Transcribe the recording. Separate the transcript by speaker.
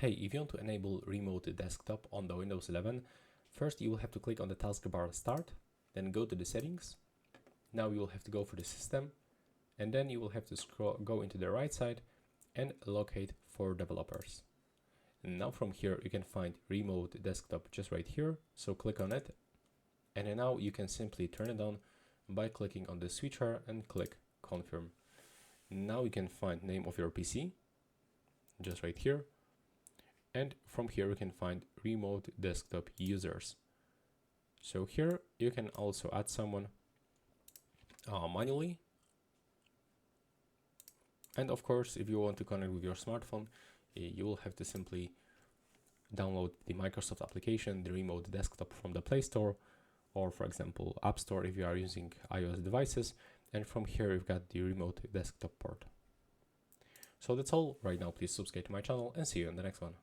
Speaker 1: Hey, if you want to enable remote desktop on the Windows 11, first you will have to click on the taskbar Start, then go to the settings. Now you will have to go for the system, and then you will have to go into the right side and locate for developers. And now from here you can find remote desktop just right here, so click on it, and then now you can simply turn it on by clicking on the switcher and click confirm. Now you can find name of your PC just right here, and from here you can find remote desktop users. So here you can also add someone manually, and of course if you want to connect with your smartphone, you will have to simply download the Microsoft application, the remote desktop, from the Play Store, or for example App Store if you are using iOS devices, and from here you've got the remote desktop port. So that's all right now. Please subscribe to my channel and see you in the next one.